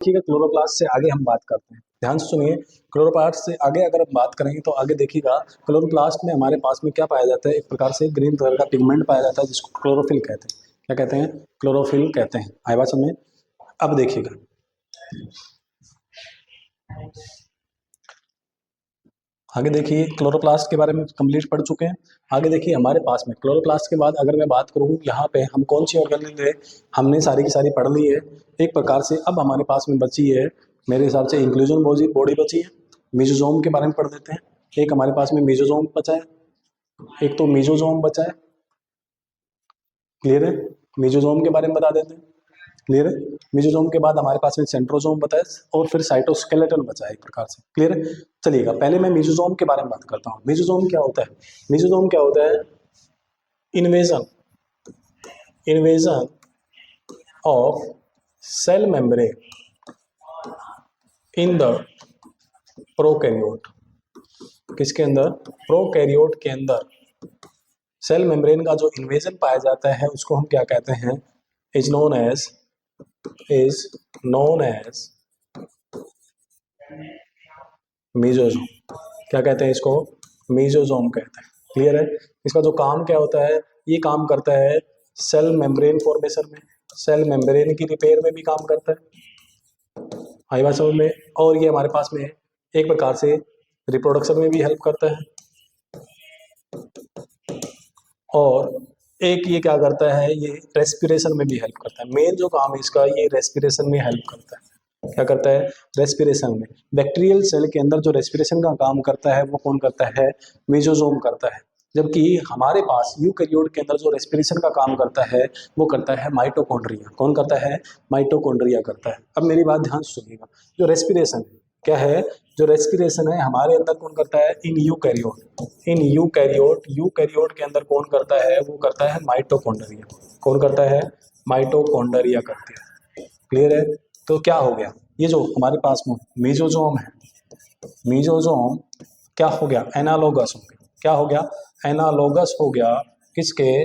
देखिएगा क्लोरोप्लास्ट से आगे हम बात करते हैं, ध्यान से सुनिए। क्लोरोप्लास्ट से आगे अगर हम बात करेंगे तो आगे देखिएगा क्लोरोप्लास्ट में हमारे पास में क्या पाया जाता है, एक प्रकार से ग्रीन कलर का पिगमेंट पाया जाता है जिसको क्लोरोफिल कहते हैं। क्या कहते हैं? क्लोरोफिल कहते हैं। आए बात समझ में? अब देखिएगा आगे, देखिए क्लोरोप्लास्ट के बारे में कंप्लीट पढ़ चुके हैं। आगे देखिए हमारे पास में क्लोरोप्लास्ट के बाद अगर मैं बात करूँ यहाँ पे हम कौन सी ऑर्गेनेल है, हमने सारी की सारी पढ़ ली है एक प्रकार से। अब हमारे पास में बची है मेरे हिसाब से इंक्लूजन बॉडी बची है। मीजोजोम के बारे में पढ़ देते हैं। एक हमारे पास में मीजोजोम बचा है, एक तो मीजोजोम बचा है। क्लियर है? मीजोजोम के बारे में बता देते हैं। क्लियर है? मीजोजोम के बाद हमारे पास में सेंट्रोजोम बचा है और फिर साइटोस्केलेटन बचा है एक प्रकार से। क्लियर है? चलिएगा पहले मैं मीजोजोम के बारे में बात करता हूँ। मीजोजोम क्या होता है? मीजोजोम क्या होता है? Invasion of cell membrane in the prokaryote. किसके अंदर? प्रोकैरियोट के अंदर सेल मेम्ब्रेन का जो इन्वेजन पाया जाता है उसको हम क्या कहते हैं? Is known as mesosome. क्या कहते हैं इसको? मीजोजोम कहते हैं। क्लियर है? इसका जो काम क्या होता है, ये काम करता है सेल मेम्ब्रेन फॉर्मेशन में, सेल मेम्ब्रेन की रिपेयर में भी काम करता है। आई बात समझ में? और ये हमारे पास में एक प्रकार से रिप्रोडक्शन में भी हेल्प करता है, और एक ये क्या करता है, ये रेस्पिरेशन में भी हेल्प करता है। मेन जो काम है इसका, ये रेस्पिरेशन में हेल्प करता है। क्या करता है? रेस्पिरेशन में। बैक्टीरियल सेल के अंदर जो रेस्पिरेशन का काम करता है वो कौन करता है? मीजोजोम करता है। जबकि हमारे पास यूकैरियोट के अंदर जो रेस्पिरेशन का काम करता है वो करता है माइटोकॉन्ड्रिया। कौन करता है? माइटोकॉन्ड्रिया करता है। अब मेरी बात ध्यान से सुनिएगा, जो रेस्पिरेशन क्या है, जो रेस्पिरेशन है हमारे अंदर कौन करता है? इन यूकैरियोट के अंदर कौन करता है? वो करता है माइटोकॉन्ड्रिया। कौन करता है? माइटोकॉन्ड्रिया करती है। क्लियर है? तो क्या हो गया, ये जो हमारे पास में मीजोजोम है, मीजोजोम क्या हो गया? एनालोगस हो गया। क्या हो गया? एनालोगस हो गया किसके?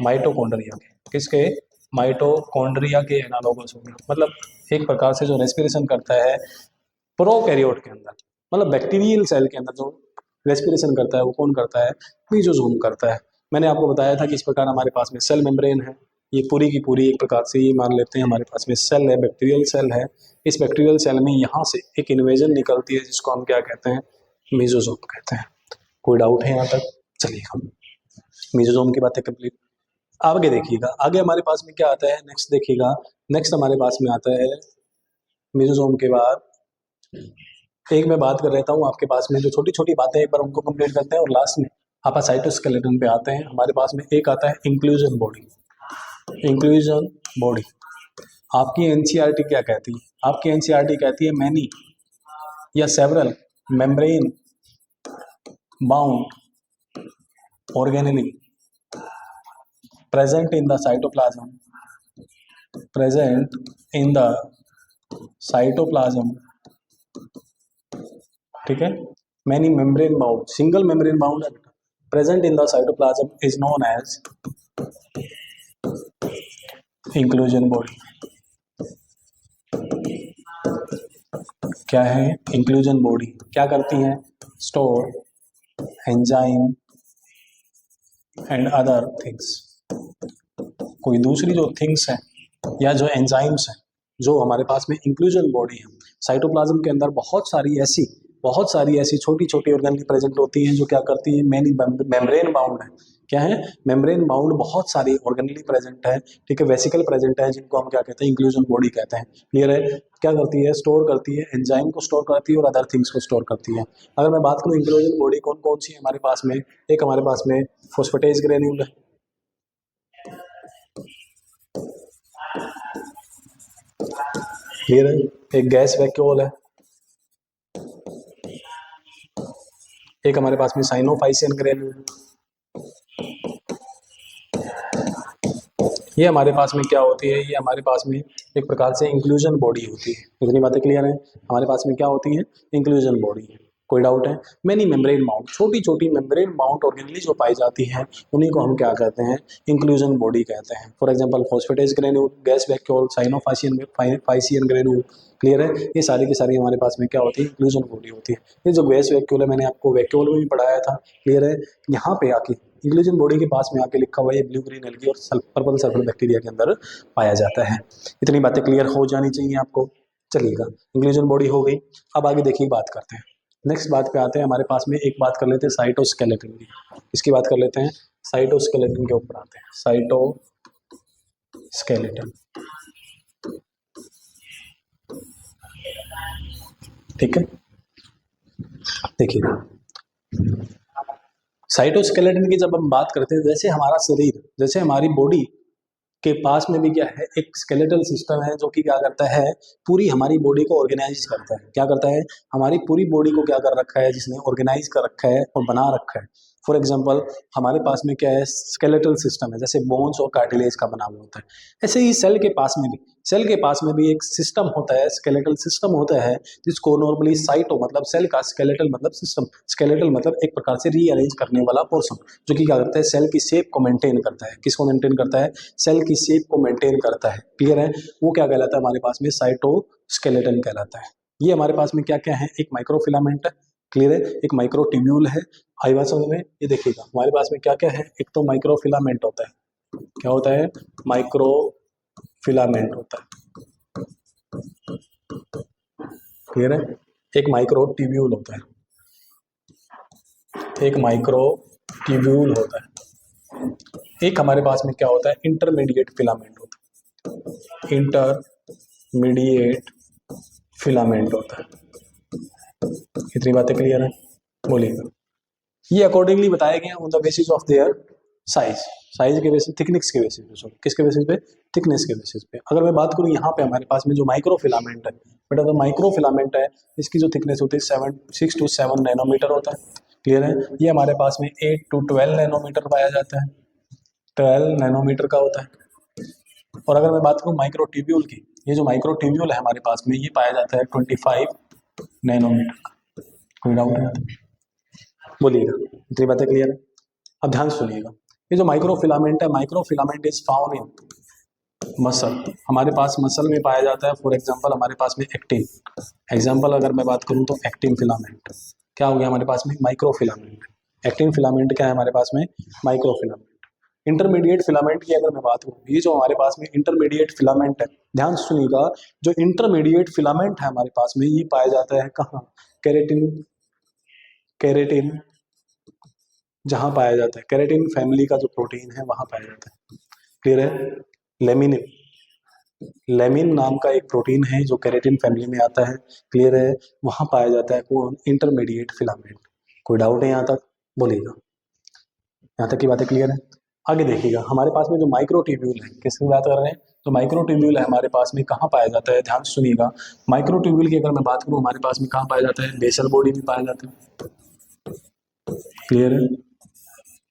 माइटोकॉन्ड्रिया के। किसके? माइटोकॉन्ड्रिया के एनालोगस हो गया। मतलब एक प्रकार से जो रेस्पिरेशन करता है प्रोकैरियोट के अंदर, मतलब बैक्टीरियल सेल के अंदर जो रेस्पिरेशन करता है वो कौन करता है? मीजोजोम करता है। मैंने आपको बताया था कि इस प्रकार हमारे पास में सेल मेम्ब्रेन है, ये पूरी की पूरी एक प्रकार से ये मान लेते हैं हमारे पास में सेल है, बैक्टीरियल सेल है। इस बैक्टीरियल सेल में यहाँ से एक इन्वेजन निकलती है जिसको हम क्या कहते हैं? मीजोजोम कहते हैं। कोई डाउट है यहाँ तक? चलिए हम मीजोजोम की बातें कंप्लीट। आगे देखिएगा, आगे हमारे पास में क्या आता है नेक्स्ट, देखिएगा नेक्स्ट हमारे पास में आता है मीजोजोम के बाद एक मैं बात कर रहता हूँ आपके पास में जो छोटी छोटी बातें एक बार उनको कंप्लीट करते हैं और लास्ट में आप साइटोस्केलेटन पे आते हैं। हमारे पास में एक आता है इंक्लूजन बॉडी। इंक्लूजन बॉडी आपकी एनसीईआरटी क्या कहती है? आपकी एनसीईआरटी कहती है मैनी या several membrane bound organelle present in the cytoplasm, present in the cytoplasm, ठीक है? many membrane bound, single membrane bound है बेटा, present in the cytoplasm is known as inclusion body। क्या है? inclusion body क्या करती है? store enzyme and other things। कोई दूसरी जो थिंग्स है या जो एंजाइम्स हैं जो हमारे पास में इंक्लूजन बॉडी है, साइटोप्लाज्म के अंदर बहुत सारी ऐसी छोटी छोटी ऑर्गेनेल प्रेजेंट होती हैं जो क्या करती है? मेनी मेम्ब्रेन बाउंड है। क्या है? मेम्ब्रेन बाउंड बहुत सारी ऑर्गेनेली प्रेजेंट है, ठीक है, वेसिकल प्रेजेंट है, जिनको हम क्या कहते हैं? इंक्लूजन बॉडी कहते हैं। क्लियर है? क्या करती है? स्टोर करती है, एंजाइम को स्टोर करती है और अदर थिंग्स को स्टोर करती है। अगर मैं बात करूँ इंक्लूजन बॉडी कौन कौन सी है हमारे पास में, एक हमारे पास में फॉस्फेटेज ग्रेन्यूल है, क्लियर है? एक गैस वैक्यूल है, एक हमारे पास में साइनोफाइसियन ग्रेन्यूल है। ये हमारे पास में क्या होती है? ये हमारे पास में एक प्रकार से इंक्लूजन बॉडी होती है। इतनी बातें क्लियर है? हमारे पास में क्या होती है? इंक्लूजन बॉडी है। कोई डाउट है? मेनी मेम्ब्रेन माउंट, छोटी छोटी मेम्ब्रेन माउंट ऑर्गेनेली जो पाई जाती हैं उन्हीं को हम क्या कहते हैं? इंक्लूजन बॉडी कहते हैं। For example phosphatase granule, gas vacuole, cyanophycean granule. Clear है? ये सारी की सारी हमारे पास में क्या होती है? इंक्लूजन बॉडी होती है। ये जो गैस वैक्यूल है मैंने आपको वैक्यूल में भी पढ़ाया था। क्लियर है? यहाँ पे आके इंक्लूजन बॉडी के पास में आके लिखा हुआ है ब्लू ग्रीन एल्गी और पर्पल सल्फर बैक्टीरिया के अंदर पाया जाता है। इतनी बातें क्लियर हो जानी चाहिए आपको। चलिएगा, इंक्लूजन बॉडी हो गई। अब आगे देखिए बात करते हैं, नेक्स्ट बात पे आते हैं। हमारे पास में एक बात कर लेते हैं साइटोस्केलेटन की। इसकी बात कर लेते हैं, साइटोस्केलेटन के ऊपर आते हैं। साइटोस्केलेटन, ठीक है। देखिए साइटोस्केलेटन की जब हम बात करते हैं, जैसे हमारा शरीर, जैसे हमारी बॉडी के पास में भी क्या है? एक स्केलेटल सिस्टम है जो कि क्या करता है? पूरी हमारी बॉडी को ऑर्गेनाइज करता है। क्या करता है? हमारी पूरी बॉडी को क्या कर रखा है? जिसने ऑर्गेनाइज कर रखा है और बना रखा है। फॉर एग्जांपल हमारे पास में क्या है? स्केलेटल सिस्टम है, जैसे बोन्स और कार्टिलेज का बना हुआ होता है। ऐसे ही सेल के पास में भी, सेल के पास में भी एक सिस्टम होता है, स्केलेटल सिस्टम होता है, जिसको नॉर्मली साइटो मतलब सेल का, स्केलेटल मतलब सिस्टम, स्केलेटल मतलब एक प्रकार से रीअरेंज करने वाला पोर्शन, जो कि क्या करता है? सेल की शेप को मेंटेन करता है। किसको मेंटेन करता है? सेल की शेप को मेंटेन करता है। क्लियर है? वो क्या कहलाता है हमारे पास में? साइटोस्केलेटन कहलाता है। ये हमारे पास में क्या क्या है? एक माइक्रोफिलामेंट है। क्लियर है? एक माइक्रोट्यूब्यूल है। आई बात समझ में? ये देखिएगा हमारे पास में क्या क्या है। एक तो माइक्रोफिलामेंट होता है। क्या होता है? माइक्रोफिलामेंट होता है। क्लियर है? एक माइक्रोट्यूब्यूल होता है, एक माइक्रोट्यूब्यूल होता है। एक हमारे पास में क्या होता है? इंटरमीडिएट फिलामेंट होता है। इंटरमीडिएट फिलामेंट होता है। कितनी बातें क्लियर है? बोलिएगा। ये अकॉर्डिंगली बताए गए on the basis of their size, size के बेसिस, थिकनेस के बेसिस पे, सॉरी किसके बेसिस पे? थिकनेस के बेसिस पे। अगर मैं बात करूँ यहाँ पे हमारे पास में जो माइक्रोफिलामेंट है, बेटा जो माइक्रोफिलामेंट है इसकी जो थिकनेस होती है 6 to 7 नैनोमीटर होता है। क्लियर है? ये हमारे पास में 8 to 12 नैनोमीटर पाया जाता है, 12 नैनोमीटर का होता है। और अगर मैं बात करूँ माइक्रोट्यूब्यूल की, ये जो माइक्रोट्यूब्यूल है हमारे पास में ये पाया जाता है 25 नैनोमीटर का। कोई डाउट नहीं? बोलिएगा। इतनी बातें क्लियर है? अब ध्यान सुनिएगा, ये जो माइक्रोफिलामेंट है, microfilament is found in muscle. हमारे पास मसल में पाया जाता है। फॉर एग्जांपल हमारे पास में एक्टिन, एग्जांपल अगर मैं बात करूं तो एक्टिन फिलामेंट क्या हो गया हमारे पास में? माइक्रोफिलामेंट। एक्टिन फिलामेंट क्या है हमारे पास में? माइक्रोफिलामेंट। इंटरमीडिएट फिलामेंट की अगर मैं बात करूँ, ये जो हमारे पास में इंटरमीडिएट फिलामेंट है, ध्यान सुनिएगा, जो इंटरमीडिएट फिलामेंट है हमारे पास में ये पाया जाता है कहाँ? केरेटिन, केरेटिन जहां पाया जाता है, केरेटिन फैमिली का जो प्रोटीन है वहां पाया जाता है। क्लियर है? लेमिनिन, लेमिन नाम का एक प्रोटीन है जो केरेटिन फैमिली में आता है। क्लियर है? वहां पाया जाता है कौन? Intermediate filament. कोई डाउट है यहाँ तक? बोलिएगा। यहाँ तक की बातें क्लियर है? आगे देखिएगा हमारे पास में जो माइक्रोट्यूब्यूल है, किसकी बात कर रहे हैं? तो माइक्रोट्यूब्यूल है हमारे पास में कहाँ पाया जाता है? ध्यान सुनिएगा, माइक्रोट्यूब्यूल की अगर मैं बात करूँ हमारे पास में कहाँ पाया जाता है? बेसल बॉडी में पाया जाता है। क्लियर है?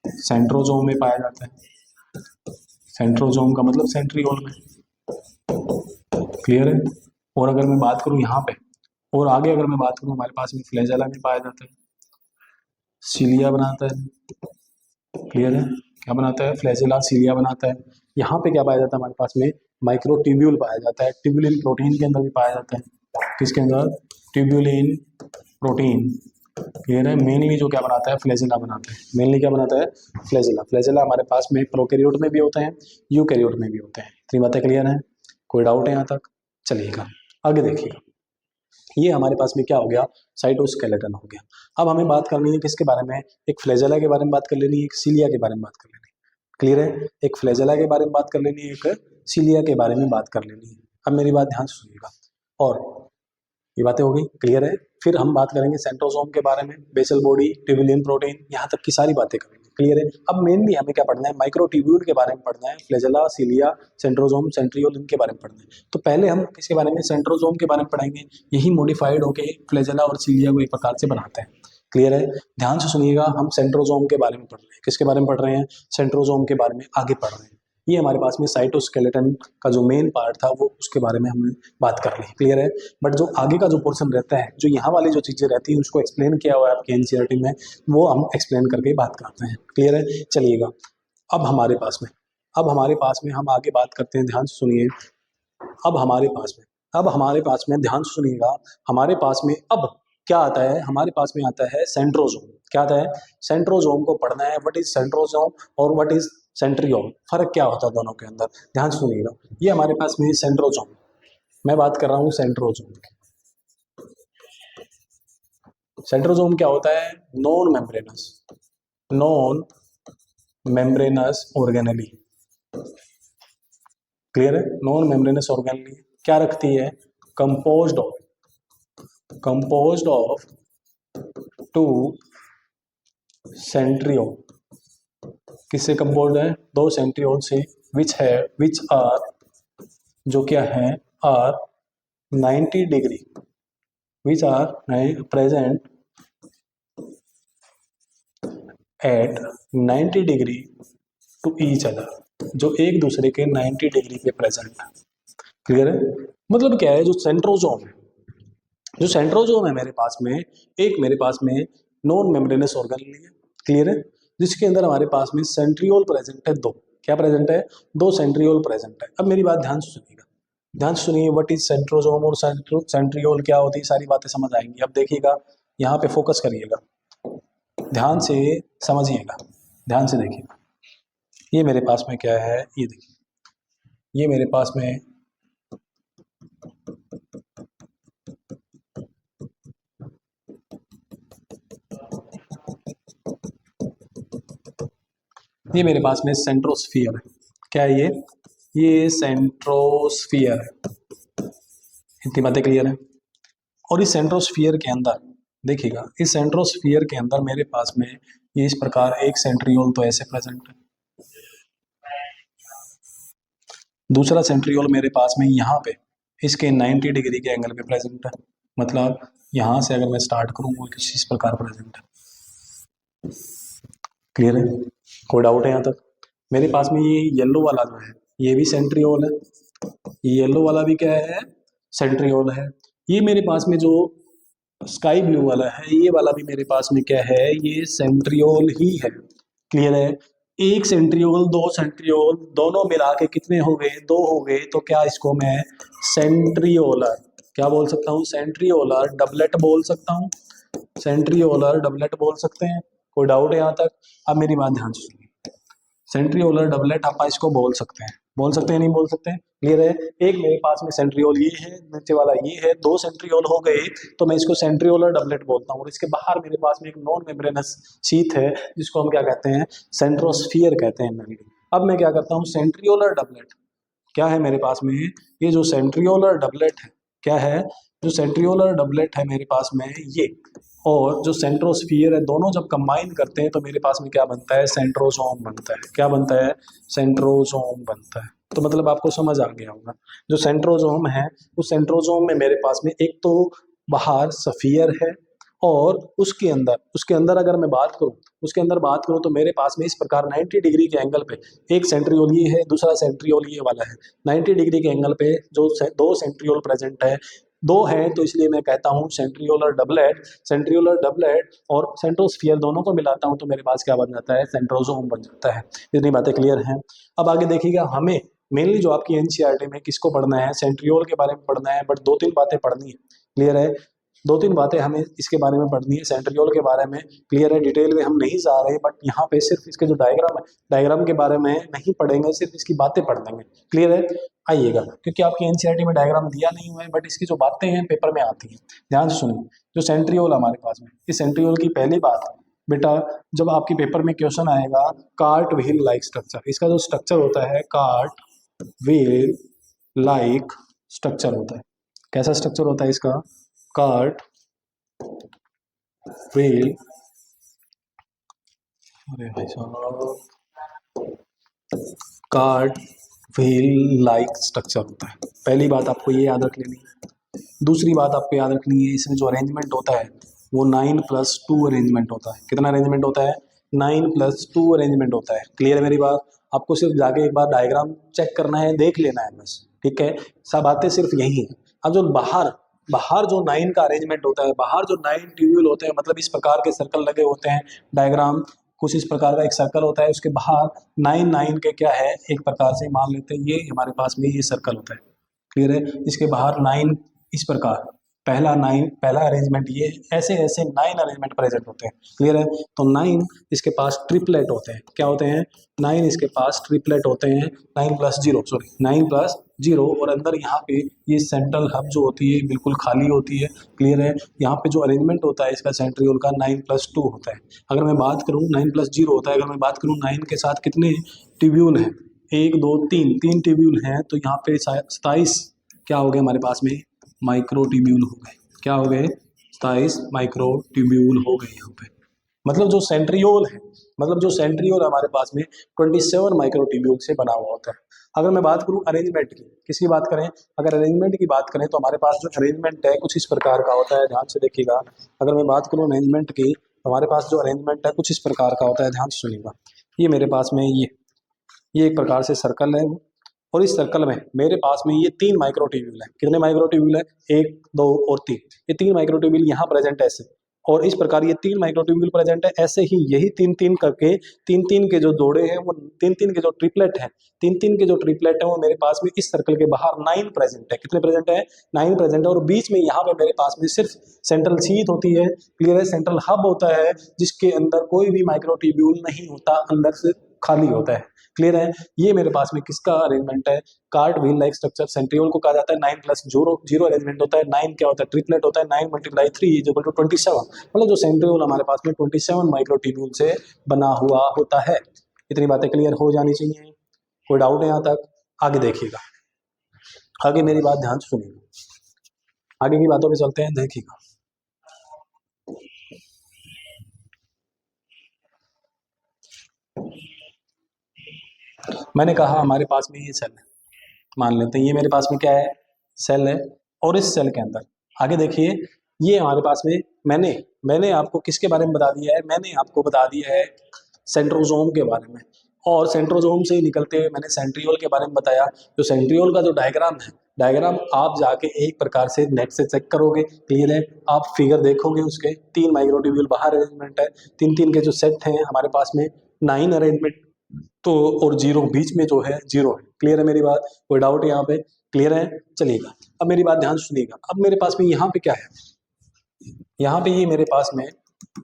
सेंट्रोजोम में पाया जाता है। सेंट्रोजोम का मतलब सेंट्रियोल में। क्लियर है? और अगर मैं बात करूं यहाँ पे, और आगे अगर मैं बात करूं हमारे पास में फ्लैजेला में पाया जाता है, सीलिया बनाता है। क्लियर है? क्या बनाता है? फ्लैजेला सीलिया बनाता है। यहाँ पे क्या पाया जाता है हमारे पास में? माइक्रोट्यूब्यूल पाया जाता है। ट्यूब्यूलिन प्रोटीन के अंदर भी पाया जाता है। किसके अंदर? Tubulin protein. क्लियर है? मेनली जो क्या बनाता है? फ्लैजेला बनाता है। मेनली क्या बनाता है? फ्लैजेला। फ्लैजेला हमारे पास में प्रोकैरियोट में भी होते हैं, यूकैरियोट में भी होते हैं। इतनी बातें क्लियर है? कोई डाउट है यहाँ तक? चलिएगा आगे देखिएगा, ये हमारे पास में क्या हो गया? साइटोस्केलेटन हो गया। अब हमें बात करनी है किसके बारे में? एक फ्लैजेला के बारे में बात कर लेनी है, एक सीलिया के बारे में बात कर लेनी है। क्लियर है? एक फ्लैजेला के बारे में बात कर लेनी है, एक सीलिया के बारे में बात कर लेनी है। अब मेरी बात ध्यान से सुनिएगा, और ये बातें हो गई। क्लियर है? फिर हम बात करेंगे सेंट्रोसोम के बारे में, बेसल बॉडी, ट्यूब्यूलिन प्रोटीन, यहाँ तक की सारी बातें करेंगे। क्लियर है? अब मेनली हमें क्या पढ़ना है? माइक्रोट्यूब्यूल के बारे में पढ़ना है, फ्लैजेला, सीलिया, सेंट्रोसोम, सेंट्रियोल, इनके बारे में पढ़ना है। तो पहले हम किसके बारे में? सेंट्रोसोम के बारे में पढ़ेंगे। यही मॉडिफाइड होकर फ्लैजेला और सीलिया को एक प्रकार से बनाते हैं। क्लियर है? ध्यान से सुनिएगा, हम सेंट्रोसोम के बारे में पढ़ रहे हैं। किसके बारे में पढ़ रहे हैं? सेंट्रोसोम के बारे में आगे पढ़ रहे हैं। ये हमारे पास में साइटोस्केलेटन का जो मेन पार्ट था वो उसके बारे में हमने बात कर ली, क्लियर है। बट जो आगे का जो पोर्शन रहता है, जो यहाँ वाली जो चीज़ें रहती हैं उसको एक्सप्लेन किया हुआ है आपके एनसीईआरटी में, वो हम एक्सप्लेन करके बात करते हैं, क्लियर है। चलिएगा अब हमारे पास में हम आगे बात करते हैं, ध्यान से सुनिए। अब हमारे पास में ध्यान से सुनिएगा, हमारे पास में अब क्या आता है, हमारे पास में आता है सेंट्रोजोम। क्या आता है? सेंट्रोजोम को पढ़ना है। व्हाट इज सेंट्रोजोम और व्हाट इज सेंट्रियोल, फर्क क्या होता है दोनों के अंदर, ध्यान से सुनिएगा। ये हमारे पास में सेंट्रोजोम, मैं बात कर रहा हूँ सेंट्रोजोम। सेंट्रोजोम क्या होता है? नॉन मेम्ब्रेनस ऑर्गेनेली, क्लियर है। नॉन मेम्ब्रेनस ऑर्गेनेली क्या रखती है? Composed of two centriole. किससे कंपोज्ड है? दो सेंट्रियोल से, विच आर, जो क्या है, are 90 degree, which are present at 90 degree to each other, जो एक दूसरे के 90 डिग्री पे प्रेजेंट है, क्लियर है। मतलब क्या है, जो सेंट्रोजोम है मेरे पास में, एक मेरे पास में नॉन मेम्ब्रेनस ऑर्गेनेल है, क्लियर है, जिसके अंदर हमारे पास में सेंट्रियोल प्रेजेंट है, दो। क्या प्रेजेंट है? दो सेंट्रियोल प्रेजेंट है। अब मेरी बात ध्यान से सुनिएगा, ध्यान से सुनिए। व्हाट इज सेंट्रोजोम और सेंट्रियोल क्या होती है, सारी बातें समझ आएंगी। अब देखिएगा, यहाँ पे फोकस करिएगा, ध्यान से समझिएगा, ध्यान से देखिएगा। ये मेरे पास में क्या है, ये देखिए, ये मेरे पास में सेंट्रोस्फियर है। क्या है ये सेंट्रोस्फियर है। इतनी बातें क्लियर है। और इस सेंट्रोस्फियर के अंदर देखिएगा, इस सेंट्रोस्फियर के अंदर मेरे पास में ये इस प्रकार एक सेंट्रियोल तो ऐसे प्रेजेंट है, दूसरा सेंट्रियोल मेरे पास में यहाँ पे इसके 90 डिग्री के एंगल पे प्रेजेंट है। मतलब यहाँ से अगर मैं स्टार्ट करूँ वो किस इस प्रकार प्रेजेंट है, क्लियर है। कोई डाउट है यहाँ तक? मेरे पास में ये येलो वाला जो है ये भी सेंट्रियोल है, ये येलो वाला भी क्या है, सेंट्रियोल है। ये मेरे पास में जो स्काई ब्लू वाला है, ये वाला भी मेरे पास में क्या है, ये सेंट्रियोल ही है, क्लियर है। एक सेंट्रियोल, दो सेंट्रियोल, दोनों मिला के कितने हो गए? दो हो गए। तो क्या इसको मैं सेंट्रियोलर क्या बोल सकता हूँ? सेंट्रियोलर डबलेट बोल सकता हूँ, सेंट्रियोलर डबलेट बोल सकते हैं। कोई डाउट है यहाँ तक? अब मेरी बात ध्यान से सुनिए, सेंट्रियोलर डबलेट आप इसको बोल सकते हैं नहीं बोल सकते हैं, क्लियर है। एक मेरे पास में सेंट्रियोल ये है, नीचे वाला ये है, दो सेंट्रियोल हो गए तो मैं इसको सेंट्रियोलर डबलेट बोलता हूँ। और इसके बाहर मेरे पास में एक नॉन मेम्ब्रेनस शीथ है जिसको हम क्या कहते हैं, सेंट्रोस्फियर कहते हैं मेनली। अब मैं क्या करता हूँ, सेंट्रियोलर डबलेट क्या है मेरे पास में, ये जो सेंट्रियोलर डबलेट है, क्या है, जो सेंट्रियोलर डबलेट है मेरे पास में ये, और जो सेंट्रोस्फियर है, दोनों जब कंबाइन करते हैं तो मेरे पास में क्या बनता है, सेंट्रोजोम बनता है। क्या बनता है? सेंट्रोजोम बनता है। तो मतलब आपको समझ आ गया होगा, जो सेंट्रोजोम है उस सेंट्रोजोम में मेरे पास में एक तो बाहर सफियर है, और उसके अंदर अगर मैं बात करूं तो मेरे पास में इस प्रकार 90 डिग्री के एंगल पे एक सेंट्रियोल ये है, दूसरा सेंट्रियोल ये वाला है। 90 डिग्री के एंगल पे जो दो सेंट्रियोल प्रेजेंट है, दो है, तो इसलिए मैं कहता हूँ सेंट्रियोलर डबलेट और सेंट्रोस्फियर दोनों को मिलाता हूँ तो मेरे पास क्या बन जाता है, सेंट्रोजोम बन जाता है। इतनी बातें क्लियर हैं। अब आगे देखिएगा, हमें मेनली जो आपकी एनसीईआरटी में किसको पढ़ना है, सेंट्रियोल के बारे में पढ़ना है, बट दो तीन बातें पढ़नी है, क्लियर है। दो तीन बातें हमें इसके बारे में पढ़नी है, सेंट्रियोल के बारे में, क्लियर है। डिटेल में हम नहीं जा रहे, बट यहाँ पे सिर्फ इसके जो डायग्राम है, डायग्राम के बारे में नहीं पढ़ेंगे, सिर्फ इसकी बातें पढ़ लेंगे, क्लियर है। आइएगा, क्योंकि आपकी एनसीईआरटी में डायग्राम दिया नहीं हुआ है, बट इसकी जो बातें हैं पेपर में आती हैं। ध्यान से सुनिए, जो सेंट्रियोल हमारे पास में, इस सेंट्रियोल की पहली बात बेटा, जब आपके पेपर में क्वेश्चन आएगा, कार्ट व्हील लाइक स्ट्रक्चर, इसका जो स्ट्रक्चर होता है कार्ट व्हील लाइक स्ट्रक्चर होता है। कैसा स्ट्रक्चर होता है इसका? कार्ट व्हील, अरे भाई साहब, कार्ट व्हील लाइक स्ट्रक्चर होता है। पहली बात आपको ये याद रख लेनी है। दूसरी बात आपको याद रखनी है, इसमें जो अरेंजमेंट होता है वो 9+2 अरेंजमेंट होता है। कितना अरेंजमेंट होता है? 9+2 अरेंजमेंट होता है, क्लियर है मेरी बात। आपको सिर्फ जाके एक बार डायग्राम चेक करना है, देख लेना है बस, ठीक है। सब बातें सिर्फ यही है। अब जो बाहर बाहर जो 9 का अरेंजमेंट होता है, बाहर जो 9 ट्यूब्यूल होते हैं, मतलब इस प्रकार के सर्कल लगे होते हैं, डायग्राम कुछ इस प्रकार का एक सर्कल होता है, उसके बाहर 9 के क्या है, एक प्रकार से मान लेते हैं ये हमारे पास में ये सर्कल होता है, क्लियर है। इसके बाहर 9 इस प्रकार, पहला अरेंजमेंट ये, ऐसे ऐसे 9 अरेंजमेंट प्रेजेंट होते हैं, क्लियर है। तो 9 इसके पास ट्रिपलेट होते हैं, क्या होते हैं, 9 इसके पास ट्रिपलेट होते हैं, 9+0 और अंदर यहाँ पे ये सेंट्रल हब जो होती है बिल्कुल खाली होती है, क्लियर है। यहाँ पे जो अरेंजमेंट होता है इसका सेंट्रियोल का 9+2 होता है। अगर मैं बात करूँ 9+0 होता है, अगर मैं बात करूँ 9 के साथ कितने ट्यूब्यूल हैं, 1 2 3 ट्यूब्यूल हैं, तो यहाँ पे 27 क्या हो गए हमारे पास में, माइक्रो ट्यूब्यूल हो गए, क्या हो गए, 27 माइक्रो ट्यूब्यूल हो गए यहाँ पे। मतलब जो सेंट्रियोल है, हमारे पास में 27 माइक्रो ट्यूब्यूल से बना हुआ होता है। अगर मैं बात करूं अरेंजमेंट की, किसकी बात करें, अगर अरेंजमेंट की बात करें तो हमारे पास जो अरेंजमेंट है कुछ इस प्रकार का होता है, ध्यान से देखिएगा। अगर मैं बात करूं अरेंजमेंट की, हमारे पास जो अरेंजमेंट है कुछ इस प्रकार का होता है, ध्यान से सुनिएगा। ये मेरे पास में ये एक प्रकार से सर्कल है, और इस सर्कल में मेरे पास में ये 3 माइक्रो ट्यूब्यूल है। कितने माइक्रो ट्यूब्यूल है, 1 2 और 3, ये 3 माइक्रो ट्यूब्यूल यहाँ प्रेजेंट है ऐसे, और इस प्रकार ये 3 माइक्रो ट्यूब्यूल प्रेजेंट है ऐसे ही, यही 3 करके 3 के जो जोड़े हैं वो 3 के जो ट्रिपलेट है, 3 के जो ट्रिपलेट है वो मेरे पास में इस सर्कल के बाहर 9 प्रेजेंट है। कितने प्रेजेंट है, 9 प्रेजेंट है, और बीच में यहाँ पे मेरे पास में सिर्फ सेंट्रल शीथ होती है, क्लियर है, सेंट्रल हब होता है जिसके अंदर कोई भी माइक्रो ट्यूब्यूल नहीं होता, अंदर से खाली होता है, क्लियर है। ये मेरे पास में किसका अरेंजमेंट है, card wheel like structure, centriole को कहा जाता है। 9+0 अरेंजमेंट होता है, 9 क्या होता है, ट्रिपलेट होता है, 9 × 3 = 27, मतलब जो सेंट्रियोल हमारे पास में 27 माइक्रो ट्यूब्यूल से बना हुआ होता है। इतनी बातें क्लियर हो जानी चाहिए, कोई डाउट है यहाँ तक, आगे देखिएगा, आगे मेरी बात ध्यान से सुनिएगा, आगे की बातों पे चलते हैं, देखिएगा। मैंने कहा हमारे पास में ये सेल है, मान लेते हैं ये मेरे पास में क्या है, सेल है, और इस सेल के अंदर आगे देखिए, ये हमारे पास में मैंने आपको किसके बारे में बता दिया है, मैंने आपको बता दिया है सेंट्रोजोम के बारे में, और सेंट्रोजोम से ही निकलते हुए मैंने सेंट्रियोल के बारे में बताया। जो सेंट्रियोल का जो डायग्राम आप जाके एक प्रकार से नेट से चेक करोगे, क्लियर है, आप फिगर देखोगे उसके, 3 माइक्रो ट्यूब्यूल बाहर अरेंजमेंट है, 3 के जो सेट हैं हमारे पास में 9 अरेंजमेंट, तो और 0 बीच में जो है 0 है, क्लियर है मेरी बात, कोई डाउट है यहाँ पे, क्लियर है, चलिएगा। अब मेरी बात ध्यान सुनिएगा, अब मेरे पास में यहाँ पे क्या है, यहाँ पे ये मेरे पास में,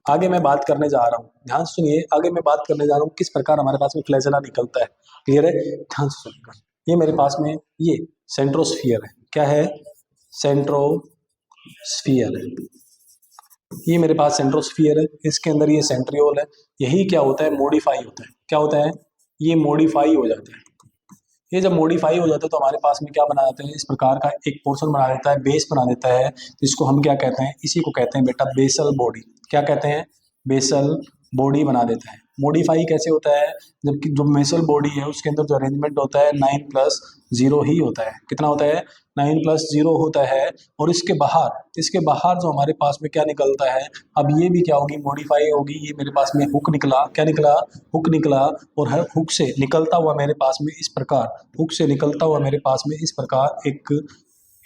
आगे मैं बात करने जा रहा हूँ, ध्यान सुनिए, आगे मैं बात करने जा रहा हूँ किस प्रकार हमारे पास में फ्लैजेला निकलता है, क्लियर है, ध्यान से सुनिएगा। ये मेरे पास में ये सेंट्रोस्फियर है, क्या है, सेंट्रोस्फियर है, ये मेरे पास सेंट्रोस्फियर है, इसके अंदर ये सेंट्रियोल है, यही क्या होता है, मॉडिफाई होता है, क्या होता है, ये मॉडिफाई हो जाता है। ये जब मॉडिफाई हो जाता है तो हमारे पास में क्या बना जाता है, इस प्रकार का एक पोर्शन बना देता है, बेस बना देता है, जिसको हम क्या कहते हैं, इसी को कहते हैं बेटा बेसल बॉडी, क्या कहते हैं, बेसल बॉडी बना देता है। मॉडिफाई कैसे होता है, जबकि जो बेसल बॉडी है उसके अंदर जो अरेंजमेंट होता है 9+0 ही होता है, कितना होता है, 9+0 होता है, और इसके बाहर जो हमारे पास में क्या निकलता है, अब ये भी क्या होगी, मॉडिफाई होगी। ये मेरे पास में हुक निकला, क्या निकला, हुक निकला, और हुक से निकलता हुआ मेरे पास में इस प्रकार, हुक से निकलता हुआ मेरे पास में इस प्रकार एक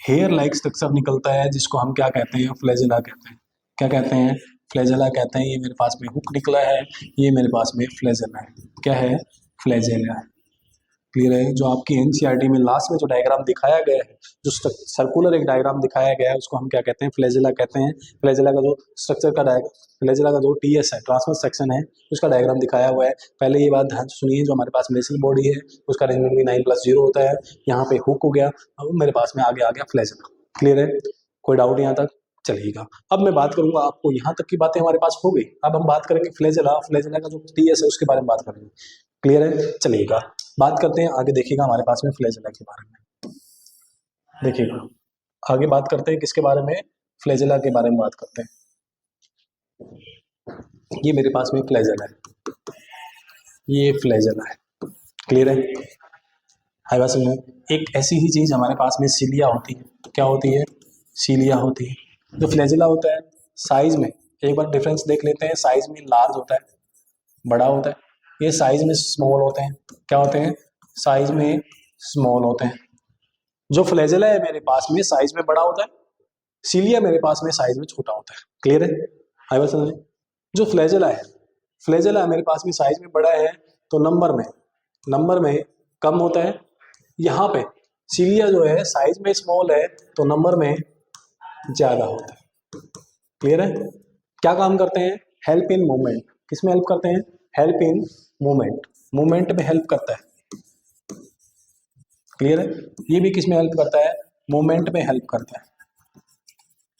हेयर लाइक स्ट्रक्चर निकलता है, जिसको हम क्या कहते हैं, फ्लैजेला कहते हैं, क्या कहते हैं, फ्लैजेला कहते हैं। ये मेरे पास में हुक निकला है, ये मेरे पास में फ्लैजेला है, क्या है, फ्लैजेला है, क्लियर है। जो आपकी एनसीईआरटी में लास्ट में जो डायग्राम दिखाया गया है, जो सर्कुलर एक डायग्राम दिखाया गया है, उसको हम क्या कहते हैं, फ्लैजेला कहते हैं। फ्लैजेला का जो स्ट्रक्चर का फ्लैजेला का जो टीएस है, ट्रांसवर्स सेक्शन है, उसका डायग्राम दिखाया हुआ है। पहले ये बात ध्यान से सुनिए, जो हमारे पास बेसल बॉडी है उसका अरेंजमेंट भी 9+0 होता है, यहाँ पे हुक हो गया, अब मेरे पास में आगे आ गया फ्लैजेला, क्लियर है, कोई डाउट यहाँ तक, चलिएगा। अब मैं बात करूंगा, आपको यहाँ तक की बातें हमारे पास हो गई, अब हम बात करेंगे फ्लैजेला का जो टीएस है उसके बारे में बात करेंगे, क्लियर है, चलिएगा बात करते हैं आगे, देखिएगा हमारे पास में फ्लैजेला के बारे में, देखिएगा आगे बात करते हैं किसके बारे में, फ्लैजेला के बारे में बात करते हैं। ये मेरे पास में फ्लैजेला है, ये फ्लैजेला है, क्लियर है, हाई बात समझ में। एक ऐसी ही चीज हमारे पास में सीलिया होती है, क्या होती है, सीलिया होती है। जो फ्लैजेला होता है साइज में एक बार डिफरेंस देख लेते हैं, साइज में लार्ज होता है, बड़ा होता है, ये साइज में स्मॉल होते हैं। क्या होते हैं? साइज में स्मॉल होते हैं। जो फ्लैजेला है मेरे पास में साइज में बड़ा होता है, सीलिया मेरे पास में साइज में छोटा होता है। क्लियर है? आई बात समझ? जो फ्लैजेला है, फ्लैजेला मेरे पास में साइज में बड़ा है तो नंबर में कम होता है। यहाँ पे सीलिया जो है साइज में स्मॉल है तो नंबर में ज्यादा होता है। क्लियर है? क्या काम करते हैं? Help in movement. किस में हेल्प करते हैं? Help in movement. मूवमेंट में हेल्प करता है। क्लियर है? ये भी किस में हेल्प करता है? मूवमेंट में हेल्प करता है।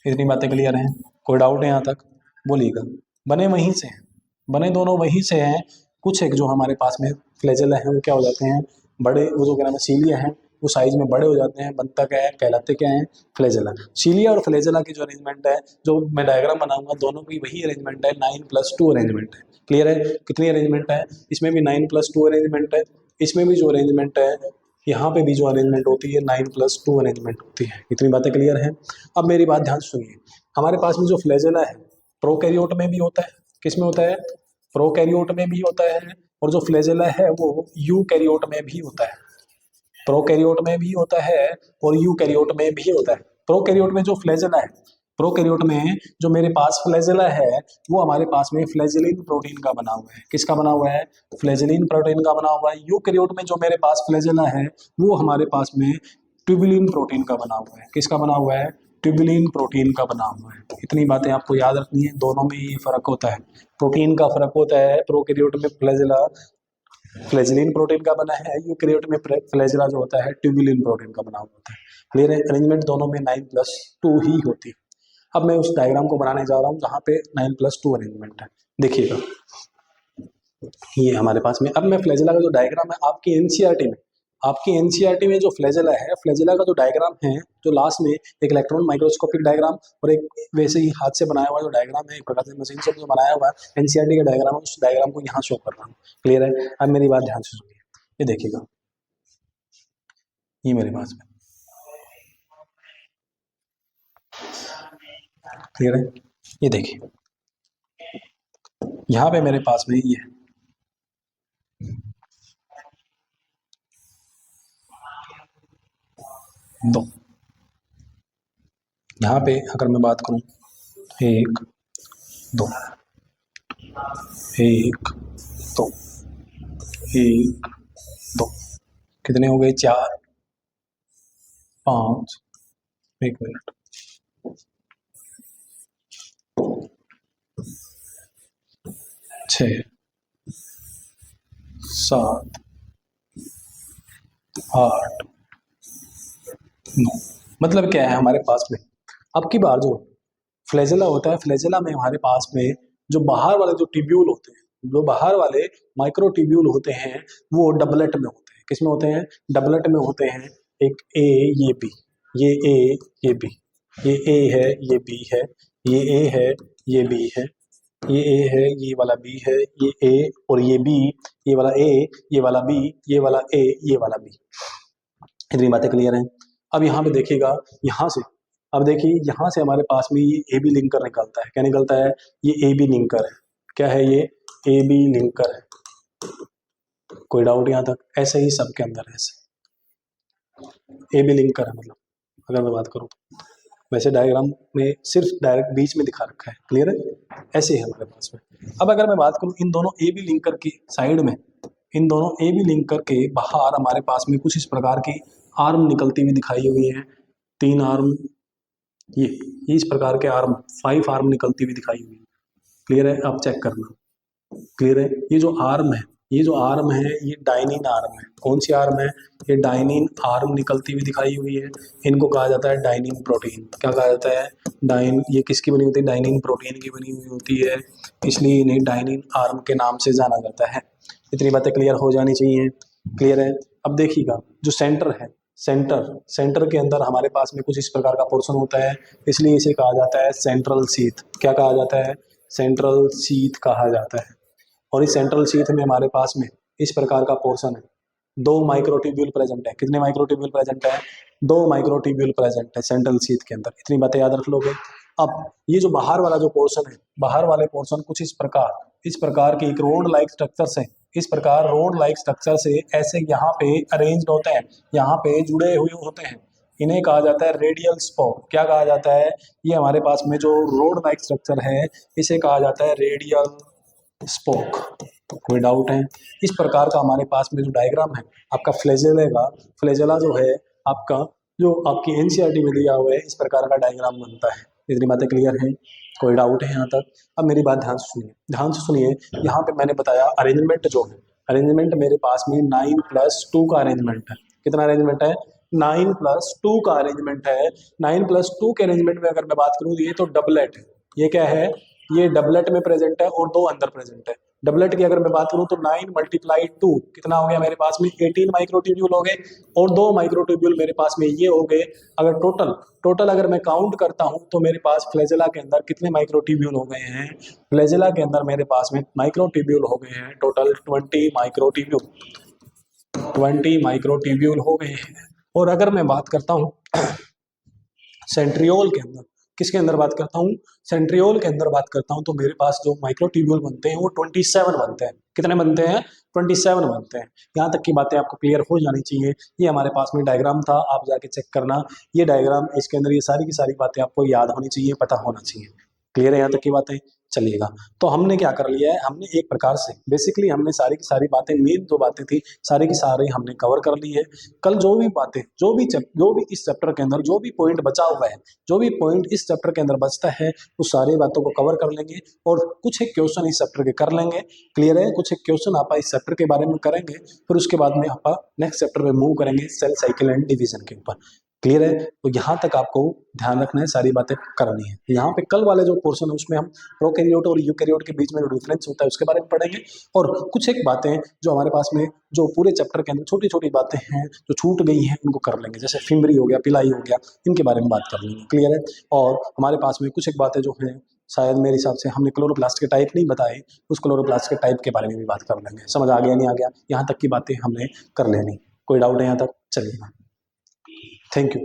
इतनी बातें क्लियर हैं? कोई डाउट है यहाँ तक? बोलिएगा। बने वहीं से हैं, बने दोनों वहीं से हैं। कुछ एक जो हमारे पास में फ्लैजेला है वो क्या हो जाते हैं? बड़े, वो जो क्या नाम है सीलिया है वो साइज में बड़े हो जाते हैं। बनता क्या है? कहलाते क्या है? फ्लैजेला। सीलिया और फ्लैजेला की जो अरेंजमेंट है, जो मैं डायग्राम बनाऊंगा, दोनों की वही अरेंजमेंट है, 9+2 अरेंजमेंट है। क्लियर है? कितनी अरेंजमेंट है? इसमें भी 9+2 अरेंजमेंट है। इसमें भी जो अरेंजमेंट है, यहाँ पे भी जो अरेंजमेंट होती है 9+2 अरेंजमेंट होती है। इतनी बातें क्लियर हैं? अब मेरी बात ध्यान से सुनिए। हमारे पास में जो फ्लैजेला है प्रोकैरियोट में भी होता है। किस में होता है? प्रोकैरियोट में भी होता है। और जो फ्लैजेला है वो यूकैरियोट में भी होता है। प्रोकैरियोट में भी होता है और यूकैरियोट में भी होता है। प्रोकैरियोट में जो फ्लैजेला है, प्रोकैरियोट में जो मेरे पास फ्लैजेला है वो हमारे पास में फ्लैजेलिन प्रोटीन का बना हुआ है। किसका बना हुआ है? फ्लैजेलिन प्रोटीन का बना हुआ है। यूकैरियोट में जो मेरे पास फ्लैजेला है वो हमारे पास में ट्यूबुलिन प्रोटीन का बना हुआ है। किसका बना हुआ है? ट्यूबुलिन प्रोटीन का बना हुआ है। इतनी बातें आपको याद रखनी है। दोनों में ये फर्क होता है, प्रोटीन का फर्क होता है। प्रोकैरियोट में फ्लैजेला फ्लैजेलिन प्रोटीन का बना है, यूकैरियोट में फ्लैजेला जो होता है ट्यूबुलिन प्रोटीन का बना हुआ होता है। क्लियर है? अरेंजमेंट दोनों में 9+2 ही होती है। अब मैं उस डायग्राम को बनाने जा रहा हूँ जहाँ पे 9+2 अरेंजमेंट है। देखिएगा, ये हमारे पास में, अब मैं फ्लैजेला का जो डायग्राम है आपकी एनसीईआरटी में जो फ्लैजेला है, फ्लैजेला का जो डायग्राम है, जो लास्ट में एक इलेक्ट्रॉन माइक्रोस्कोपिक डायग्राम और एक वैसे ही हाथ से बनाया हुआ जो डायग्राम है, एक प्रकार से मशीन से जो बनाया हुआ है एनसीईआरटी का डायग्राम है, उस डायग्राम को यहाँ शो कर रहा हूँ। क्लियर है? अब मेरी बात ध्यान से सुनिए। ये देखिएगा, ये मेरे पास में क्लियर है? ये देखिए, यहाँ पे मेरे पास में ये है, दो। यहाँ पे अगर मैं बात करूँ, 1 2 1 2 1 2, कितने हो गए? 4 5, एक मिनट, 6 7 8 9। मतलब क्या है हमारे पास में? अब की बार जो फ्लैजेला होता है, फ्लैजेला में हमारे पास में जो बाहर वाले जो ट्यूब्यूल होते हैं, जो बाहर वाले माइक्रो ट्यूब्यूल होते हैं वो डबलेट में होते हैं। किस में होते हैं? डबलेट में होते हैं। एक ए, ये बी, ये ए, ये बी, ये ए है, ये बी है, ये ए है, ये बी है, ये ए है, ये वाला बी है, ये ए और ये बी, ये वाला ए, ये वाला बी, ये वाला ए, ये वाला बी। इतनी बातें क्लियर हैं? अब यहाँ पे देखिएगा, यहाँ से, अब देखिए यहाँ से हमारे पास में ये ए बी लिंकर निकलता है। क्या निकलता है? ये ए बी लिंकर है। क्या है ये? ए बी लिंकर है। कोई डाउट यहाँ तक? ऐसे ही सबके अंदर ऐसे ए बी लिंकर है। मतलब अगर मैं बात करूँ तो वैसे डायग्राम में सिर्फ डायरेक्ट बीच में दिखा रखा है। क्लियर है? ऐसे ही हमारे पास में। अब अगर मैं बात करूँ इन दोनों ए बी लिंकर की साइड में, इन दोनों ए बी लिंकर के बाहर हमारे पास में कुछ इस प्रकार की आर्म निकलती हुई दिखाई हुई है। 3 आर्म, ये इस प्रकार के आर्म, 5 आर्म निकलती हुई दिखाई हुई है। क्लियर है? आप चेक करना। क्लियर है? ये जो आर्म है, ये जो आर्म है, ये डाइनिन आर्म है। कौन सी आर्म है? ये डाइनिन आर्म निकलती हुई दिखाई हुई है। इनको कहा जाता है डाइनिन प्रोटीन। क्या कहा जाता है? ये किसकी बनी होती है? डाइनिन प्रोटीन की बनी हुई होती है, इसलिए इन्हें डाइनिन आर्म के नाम से जाना जाता है। इतनी बातें क्लियर हो जानी चाहिए। क्लियर है? अब देखिएगा, जो सेंटर है, सेंटर के अंदर हमारे पास में कुछ इस प्रकार का पोर्शन होता है, इसलिए इसे कहा जाता है सेंट्रल शीथ। क्या कहा जाता है? सेंट्रल शीथ कहा जाता है। और इस सेंट्रल शीथ में हमारे पास में इस प्रकार का पोर्शन है। 2 माइक्रोट्यूब्यूल प्रेजेंट है। कितने माइक्रोट्यूब्यूल प्रेजेंट है? 2 माइक्रोट्यूब्यूल प्रेजेंट है सेंट्रल शीथ के अंदर। इतनी बातें याद रख लोगे। अब ये जो बाहर वाला जो पोर्शन है, बाहर वाले पोर्शन कुछ इस प्रकार के एक रोड लाइक स्ट्रक्चर से इस प्रकार रोड लाइक स्ट्रक्चर से ऐसे यहाँ पे अरेंज्ड होते हैं, यहाँ पे जुड़े हुए होते हैं, इन्हें कहा जाता है रेडियल स्पोक। क्या कहा जाता है? ये हमारे पास में जो रोड लाइक स्ट्रक्चर है इसे कहा जाता है रेडियल स्पोक। तो कोई डाउट है? इस प्रकार का हमारे पास में जो डायग्राम है आपका फ्लैजेला का, फ्लैजेला जो है आपका, जो आपकी एनसीईआरटी में दिया हुआ है, इस प्रकार का डायग्राम बनता है। इतनी बातें क्लियर हैं? कोई डाउट है यहाँ तक? अब मेरी बात ध्यान से सुनिए, ध्यान से सुनिए। यहाँ पे मैंने बताया अरेंजमेंट जो है, अरेंजमेंट मेरे पास में 9+2 का अरेंजमेंट है। कितना अरेंजमेंट है? 9+2 का अरेंजमेंट है। 9+2 के अरेंजमेंट में अगर मैं बात करूँ, ये तो डबलेट है। ये क्या है? ये डबलेट में प्रेजेंट है और दो अंदर प्रेजेंट है। डबलेट की अगर मैं बात करूं तो 9 × 2 कितना हो गया मेरे पास में? 18 माइक्रोट्यूब्यूल हो गए, और 2 माइक्रोट्यूब्यूल मेरे पास में ये हो गए। अगर टोटल अगर मैं काउंट करता हूं तो मेरे पास फ्लैजेला के अंदर कितने माइक्रोट्यूब्यूल हो गए हैं? फ्लैजेला के अंदर मेरे पास में माइक्रोट्यूब्यूल हो गए हैं टोटल 20 माइक्रोट्यूब्यूल, 20 माइक्रोट्यूब्यूल हो गए हैं। और अगर मैं बात करता हूं सेंट्रियोल के अंदर, किसके अंदर बात करता हूँ? सेंट्रियोल के अंदर बात करता हूँ, तो मेरे पास जो माइक्रोट्यूब्यूल बनते हैं वो 27 बनते हैं। कितने बनते हैं? 27 बनते हैं। यहाँ तक की बातें आपको क्लियर हो जानी चाहिए। ये हमारे पास में डायग्राम था, आप जाके चेक करना। ये डायग्राम, इसके अंदर ये सारी की सारी बातें आपको याद होनी चाहिए, पता होना चाहिए। क्लियर है यहाँ तक की बातें? चलिएगा, तो हमने क्या कर लिया है, हमने एक प्रकार से बेसिकली हमने सारी की सारी बातें, मेन जो बातें थी सारी की सारी हमने कवर कर ली है। कल जो भी बातें, जो भी इस चैप्टर के अंदर जो भी पॉइंट बचा हुआ है, जो भी पॉइंट इस चैप्टर के अंदर बचता है, उस सारी बातों को कवर कर लेंगे और कुछ एक क्वेश्चन इस चैप्टर के कर लेंगे। क्लियर है? कुछ एक क्वेश्चन आप इस चैप्टर के बारे में करेंगे, फिर उसके बाद में आप नेक्स्ट चैप्टर में मूव करेंगे सेल साइकिल एंड डिवीजन के ऊपर। क्लियर है? तो यहाँ तक आपको ध्यान रखना है, सारी बातें करनी है। यहाँ पे कल वाले जो पोर्शन है उसमें हम प्रोकैरियोट और यूकैरियोट के बीच में जो डिफरेंस होता है उसके बारे में पढ़ेंगे, और कुछ एक बातें जो हमारे पास में जो पूरे चैप्टर के अंदर छोटी छोटी बातें हैं जो छूट गई हैं उनको कर लेंगे, जैसे फिमरी हो गया, पिलाई हो गया, इनके बारे में बात कर लेंगे। क्लियर है? और हमारे पास में कुछ एक बातें जो हैं, शायद मेरे हिसाब से हमने क्लोरोप्लास्ट के टाइप नहीं बताए, उस क्लोरोप्लास्ट के टाइप के बारे में भी बात कर लेंगे। समझ आ गया नहीं आ गया? यहाँ तक की बातें हमने कर लेनी। कोई डाउट है यहाँ तक? चलिए, थैंक यू।